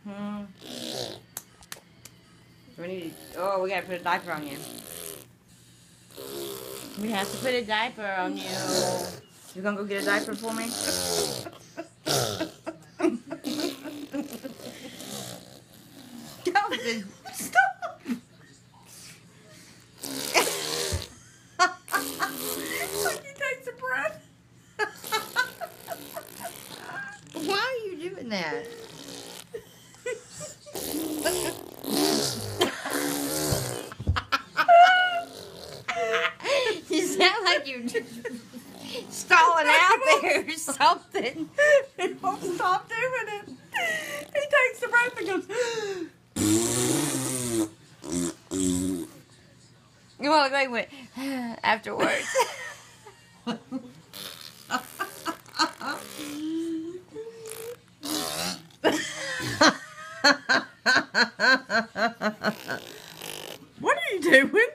Hmm. Oh, we gotta put a diaper on you. We have to put a diaper on you. You gonna go get a diaper for me? Calvin, stop! Like he takes a breath. Why are you doing that? You sound like you're stalling out there or something. He won't stop doing it. He takes a breath and goes. You want to go with afterwards? What are you doing?